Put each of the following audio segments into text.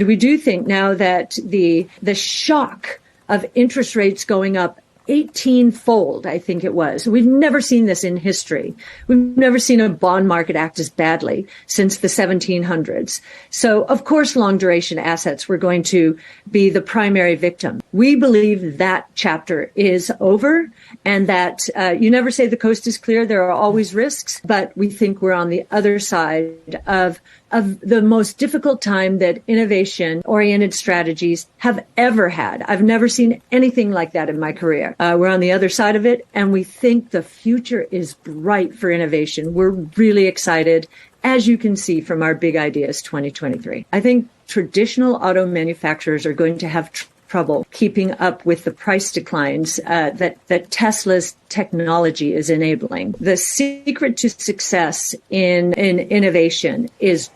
we do think now that the shock of interest rates going up 18-fold, I think it was. We've never seen this in history. We've never seen a bond market act as badly since the 1700s. So, of course, long duration assets were going to be the primary victim. We believe that chapter is over, and that you never say the coast is clear. There are always risks, but we think we're on the other side of the most difficult time that innovation-oriented strategies have ever had. I've never seen anything like that in my career. We're on the other side of it, and we think the future is bright for innovation. We're really excited, as you can see from our Big Ideas 2023. I think traditional auto manufacturers are going to have trouble keeping up with the price declines that Tesla's technology is enabling. The secret to success in innovation is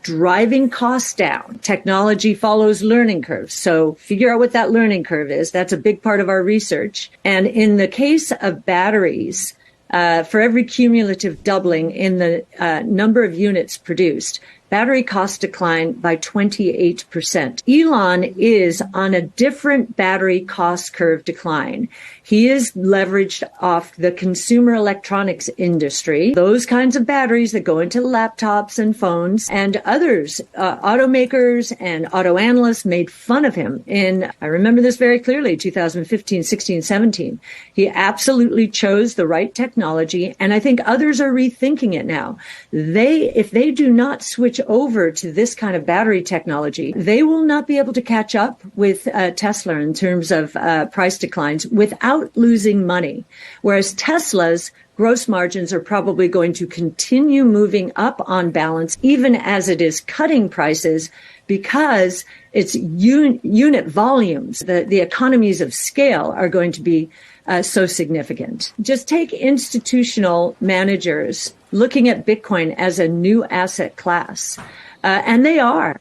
driving costs down. Technology follows learning curves. So figure out what that learning curve is. That's a big part of our research. And in the case of batteries, for every cumulative doubling in the number of units produced, battery costs decline by 28%. Elon is on a different battery cost curve decline. He is leveraged off the consumer electronics industry, those kinds of batteries that go into laptops and phones, and others. Automakers and auto analysts made fun of him I remember this very clearly, 2015, 16, 17. He absolutely chose the right technology, and I think others are rethinking it now. If they do not switch over to this kind of battery technology, they will not be able to catch up with Tesla in terms of price declines without losing money. Whereas Tesla's gross margins are probably going to continue moving up on balance, even as it is cutting prices, because its unit volumes, the economies of scale are going to be so significant. Just take institutional managers looking at Bitcoin as a new asset class. And they are.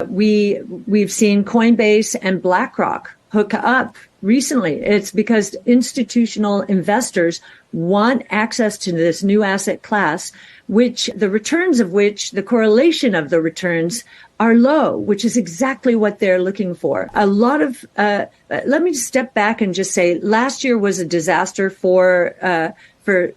We've seen Coinbase and BlackRock hook up recently. It's because institutional investors want access to this new asset class, the correlation of the returns are low, which is exactly what they're looking for. Let me step back and just say, last year was a disaster for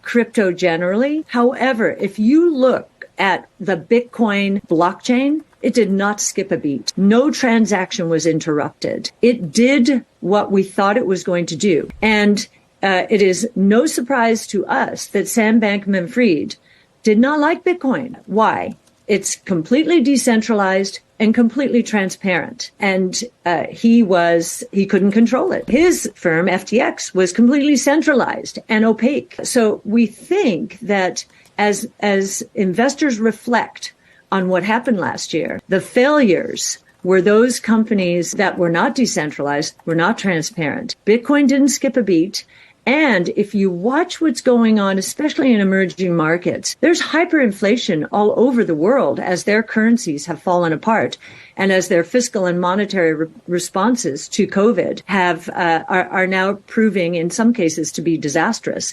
crypto generally. However, if you look at the Bitcoin blockchain, it did not skip a beat. No transaction was interrupted. It did what we thought it was going to do. And it is no surprise to us that Sam Bankman-Fried did not like Bitcoin. Why? It's completely decentralized and completely transparent. And he couldn't control it. His firm, FTX, was completely centralized and opaque. So we think that as investors reflect on what happened last year, the failures were those companies that were not decentralized, were not transparent. Bitcoin didn't skip a beat. And if you watch what's going on, especially in emerging markets, there's hyperinflation all over the world as their currencies have fallen apart and as their fiscal and monetary responses to COVID are now proving in some cases to be disastrous.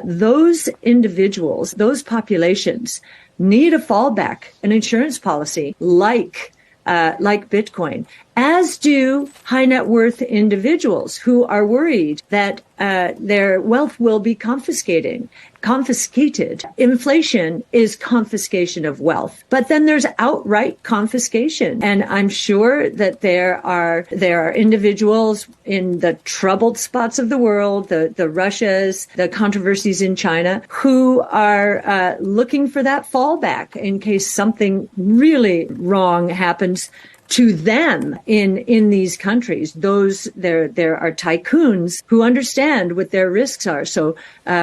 Those individuals, those populations need a fallback, an insurance policy like Bitcoin, as do high net worth individuals who are worried that their wealth will be confiscated. Inflation is confiscation of wealth, but then there's outright confiscation. And I'm sure that there are individuals in the troubled spots of the world, the Russias, the controversies in China, who are looking for that fallback in case something really wrong happens to them in these countries. There are tycoons who understand what their risks are. So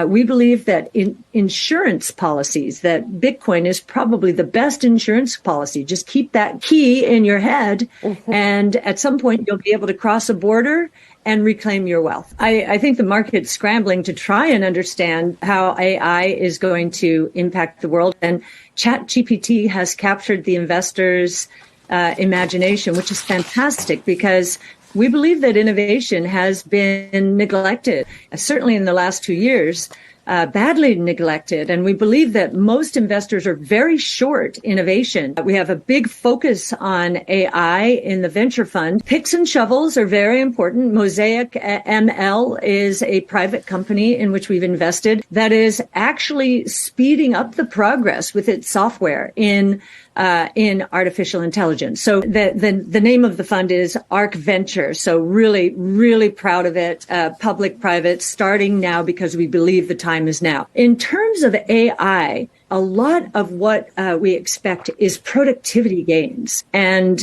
we believe that in insurance policies, that Bitcoin is probably the best insurance policy. Just keep that key in your head, and at some point you'll be able to cross a border and reclaim your wealth. I think the market's scrambling to try and understand how AI is going to impact the world. And ChatGPT has captured the investors' imagination, which is fantastic because we believe that innovation has been neglected. Certainly in the last 2 years, badly neglected. And we believe that most investors are very short innovation. We have a big focus on AI in the venture fund. Picks and shovels are very important. Mosaic ML is a private company in which we've invested that is actually speeding up the progress with its software in artificial intelligence. So the name of the fund is ARC Venture. So really, really proud of it. Public, private, starting now because we believe the time is now. In terms of AI, a lot of what we expect is productivity gains, and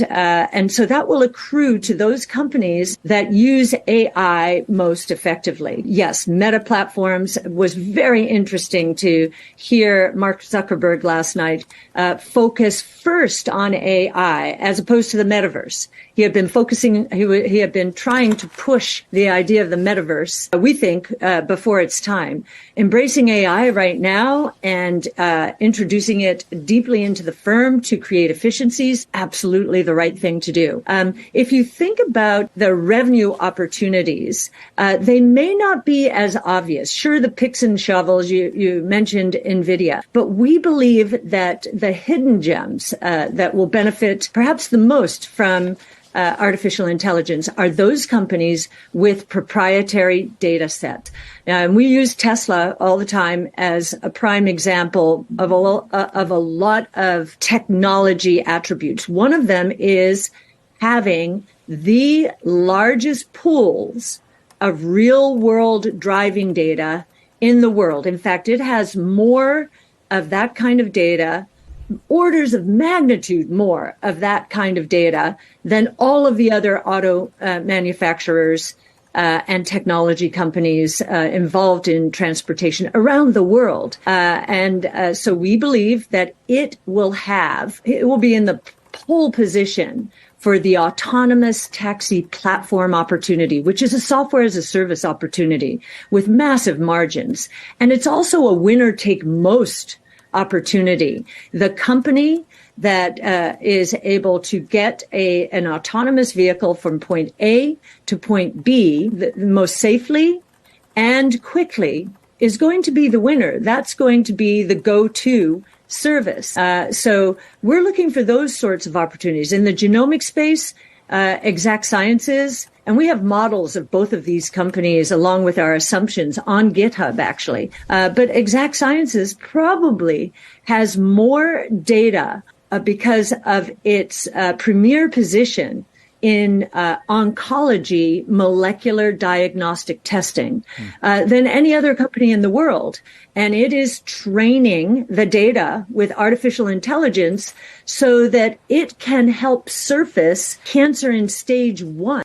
so that will accrue to those companies that use AI most effectively. Yes, Meta Platforms was very interesting to hear Mark Zuckerberg last night focus first on AI as opposed to the metaverse. He had been he had been trying to push the idea of the metaverse, we think, before its time. Embracing AI right now and introducing it deeply into the firm to create efficiencies, absolutely the right thing to do. If you think about the revenue opportunities, they may not be as obvious. Sure, the picks and shovels, you mentioned NVIDIA, but we believe that the hidden gems that will benefit perhaps the most from artificial intelligence are those companies with proprietary data set. And we use Tesla all the time as a prime example of a lot of technology attributes. One of them is having the largest pools of real world driving data in the world. In fact, it has more of that kind of data, orders of magnitude more of that kind of data than all of the other auto manufacturers and technology companies involved in transportation around the world. So we believe that it will be in the pole position for the autonomous taxi platform opportunity, which is a software as a service opportunity with massive margins. And it's also a winner take most opportunity. The company that is able to get an autonomous vehicle from point A to point B most safely and quickly is going to be the winner. That's going to be the go-to service. So we're looking for those sorts of opportunities. In the genomic space, Exact Sciences, and we have models of both of these companies along with our assumptions on GitHub, actually. But Exact Sciences probably has more data because of its premier position in oncology molecular diagnostic testing than any other company in the world. And it is training the data with artificial intelligence so that it can help surface cancer in stage 1